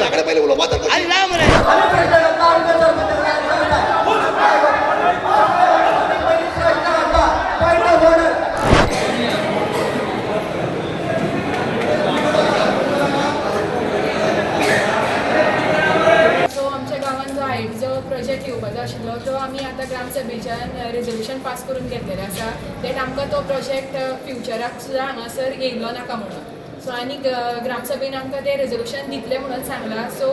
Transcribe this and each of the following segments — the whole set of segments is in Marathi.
आकडे पहिले उलवा तर जो प्रोजेक्ट येवपाचो आशिल्लो तो आमी आतां ग्रामसभेच्यान रेजोल्युशन पास करून घेतलेलें आसा दॅट आमकां तो प्रोजेक्ट फ्युचराक सुद्दां हांगासर येयलो नाका म्हणून सो आनी ग्रामसभेन आमकां तें रेजोल्युशन दितलें म्हणून सांगलां सो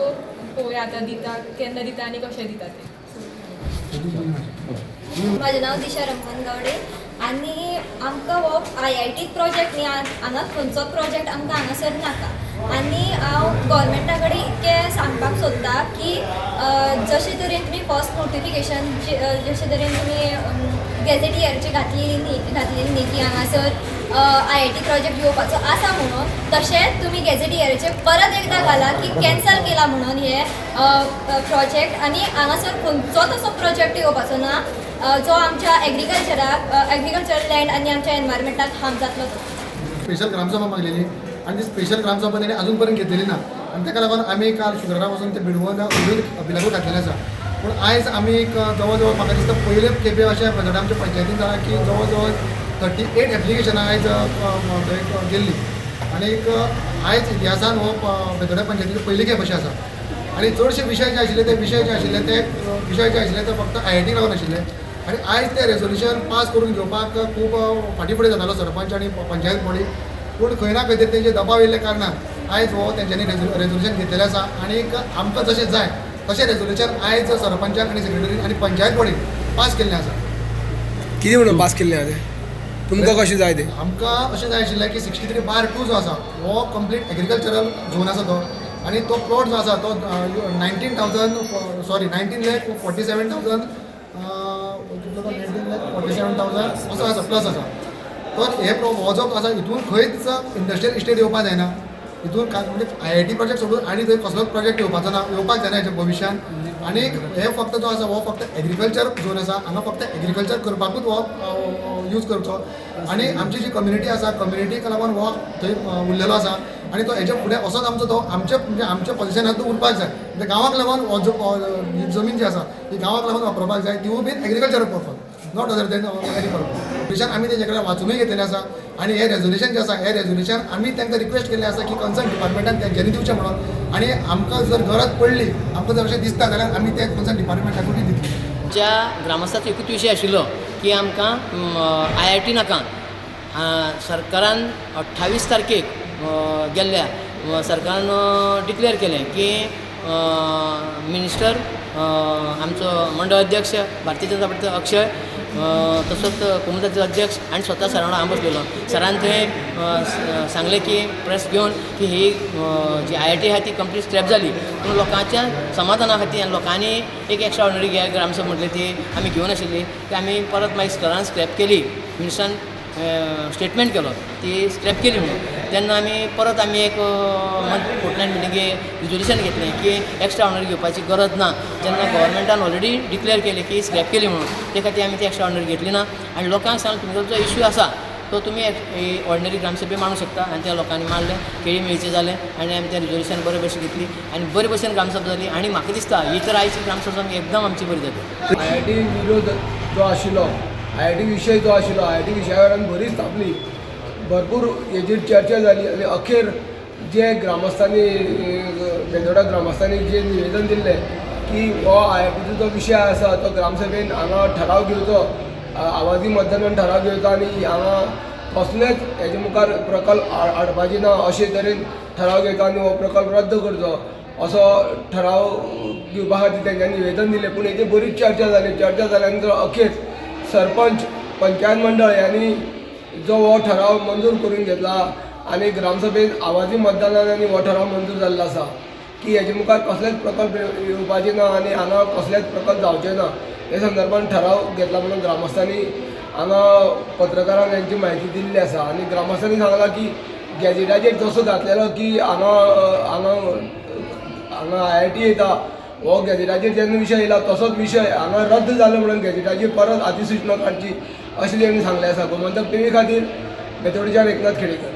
पळोवया आतां दिता केन्ना दिता आनी कशें दिता तें. म्हजें नांव दिशा रमण गावडे आनी आमकां हो IIT प्रोजेक्ट न्ही हांगा खंयचोच प्रोजेक्ट आमकां हांगासर नाका आनी हांव गोवोरमेंटा कडेन इतकें सांगपाक सोदतां की जशे तरेन तुमी फर्स्ट नोटिफिकेशन जशे तरेन तुमी गॅझेटियरची घातलेली न्ही की हांगासर IIT प्रोजेक्ट येवपाचो आसा म्हणून तशेंच तुमी गॅझेटियराचेर परत एकदां घाला की कॅन्सल केला म्हणून हे प्रोजेक्ट आनी हांगासर खंयचोच असो प्रोजेक्ट येवपाचो ना जो आमच्या एग्रीकल्चरल लँड आनी आमच्या एनवायरमेंटाक हार्म जातलो तो. स्पेशल ग्रामसभा मागलेली आणि ती स्पेशल ग्रामसभा त्यांनी अजूनपर्यंत घेतलेली ना आणि ताका लागून आम्ही काल शुक्रारापासून ते बिडवून बिलागू घातलेलें आसा पूण आयज आमी एक जवळ जवळ म्हाका दिसता पयले खेपे अशें बजेट आमच्या पंचायतीन जाला की जवळ जवळ 38 एप्लिकेशनां आयज गेल्ली आणि आयज इतिहासान हो बेतोड्या पंचायतीची पयली खेप अशी आसा आणि चडशे विशय जे आशिल्ले ते फक्त IIT लागून आशिल्ले आणि आयज ते रेजोल्युशन पास करून घेवपाक खूब फाटीं फुडें जातालो सरपंच आनी पंचायत बॉडी पूण खंय ना खंय तरी तेंचे दबाव येयल्ल्या कारणान आयज हो तेंच्यांनी रेजोल्युशन घेतलेलें आसा आणि आमकां जशें जाय तशें रेजोल्युशन आयज सरपंचान आनी सेक्रेटरीन आनी पंचायत बॉडीन पास केल्लें आसा. कितें म्हणून पास केल्लें आसा तें तुमकां कशें जाय तें आमकां अशें जाय आशिल्लें की 63/2 जो आसा हो कंप्लीट एग्रीकल्चरल झोन आसा तो आणि तो प्लॉट जो आसा तो 19,47,000 असो आसा प्लस आसा तर हे हो जो आसा हितून खंयच इंडस्ट्रियल इस्टेट येवपाक जायना हितून म्हणजे IIT प्रोजेक्ट सोडून आनी थंय कसलोच प्रोजेक्ट येवपाचो ना येवपाक जायना हेच्या भविश्यान आनी हे फक्त जो आसा हो फक्त एग्रीकल्चर झोन आसा हांगा फक्त एग्रीकल्चर करपाकूच हो यूज करचो आणि आमची जी कम्युनिटी आसा कम्युनिटीक लागून हो थंय उरलेलो आसा आणि तो हेच्या फुडें असोच आमचो तो आमच्या पोझिशनांत उरपाक जाय म्हणजे गांवाक लागून हो जो जमीन जी आसा ही गांवाक लागून वापरपाक जाय तिवूय बीन agriculture purpose not other than any purpose आमी तेजे कडेन वाचूनय घेतलेलें आसा आणि हे रेजोल्युशन जे आसा हे रेजोल्युशन आमी तांकां रिक्वेस्ट केल्लें आसा की कन्सर्न डिपार्टमेंटान तेंच्यांनी दिवचें म्हणून आणि आमकां जर गरज पडली आमकां जर अशें दिसता जाल्यार आमी ते कन्सर्न डिपार्टमेंटाकूय दितली. ज्या ग्रामस्थाचो एकूच विशय आशिल्लो की आमकां IIT नाका सरकारान 28 तारखेक गेल्ल्या सरकारान डिक्लेअर केलें की मिनिस्टर आमचो मंडळ अध्यक्ष भारतीय जनता पार्टीचो अक्षय तसोच कोमुताचो अध्यक्ष आनी स्वता सर वांगडा हांव बसलेलो सरान थंय सांगलें की प्रेस घेवन की ही जी IIT आहा ती कंप्लीट स्क्रॅप जाली पूण लोकांच्या समाधाना खातीर आनी लोकांनी एक एक्स्ट्रा ऑर्डिनरी ग्रामसभा म्हटली ती आमी घेवन आशिल्ली ती आमी परत मागीर सरान स्क्रॅप केली मिनिस्टरान स्टेटमेंट केलो ती स्क्रॅप केली म्हणून तेन्ना आमी एक फोर्टनायट मिटिंगेक रिजोल्युशन घेतलें की एक्स्ट्रा ऑर्डिनरी घेवपाची गरज ना जेन्ना गव्हर्मेंटान ऑलरेडी डिक्लेअर केलें की स्क्रॅप केली म्हणून ते खातीर आमी ती एक्स्ट्रा ऑर्डिनरी घेतली ना आनी लोकांक सांग तुमचो जो इश्यू आसा तो तुमी ऑर्डिनरी ग्रामसभे मांडूंक शकता आनी त्या लोकांनी मांडलें केळी मेळचें जालें आनी आमी तें रिजोल्युशन बरे भशेन घेतली आनी बरे भशेन ग्रामसभा जाली आनी म्हाका दिसता ही तर आयची ग्रामसभा एकदम आमची बरी जाली. IIT विरोध जो आशिल्लो IIT विशय जो आशिल्लो IIT विशया वयल्यान बरीच तापली भरपूर हेजेर चर्चा जाली आनी अखेर जे ग्रामस्थांनी बेतोडा ग्रामस्थांनी जे निवेदन दिल्लें की हो IITचो जो विशय आसा तो ग्रामसभेन हांगा ठराव घेवचो आवाजी मतदानान ठराव घेवचो आनी हांगा कसलेच हेजे मुखार प्रकल्प हाडपाचे ना अशे तरेन ठराव घेवचो आनी हो प्रकल्प रद्द करचो असो ठराव घेवपा खातीर तेंच्यांनी निवेदन दिलें पूण हेजी बरीच चर्चा जाल्या नंतर अखेर सरपंच पंचायत मंडळ यांनी जो हो ठराव मंजूर करून घेतला आणि ग्रामसभेन आवाजी मतदानान हो ठराव मंजूर जाल्लो आसा की हेजे मुखार कसलेच प्रकल्प येवपाचे ना आनी हांगा कसलेच प्रकल्प जावचे ना हे संदर्भान ठराव घेतला म्हणून ग्रामस्थांनी हांगा पत्रकारांक यांची म्हायती दिल्ली आसा आनी ग्रामस्थांनी सांगलां की गॅजेटाचेर जसो घातलेलो की हांगा IIT येता हो गॅजेटाचेर जेन्ना विशय येयला तसोच विशय हांगा रद्द जालो म्हणून गॅजेटाचेर परत अधिसूचना काडची अशें तेणी सांगलें आसा. गोमंतक TV खातीर बेतोडच्यान एकनाथ खेडेकर.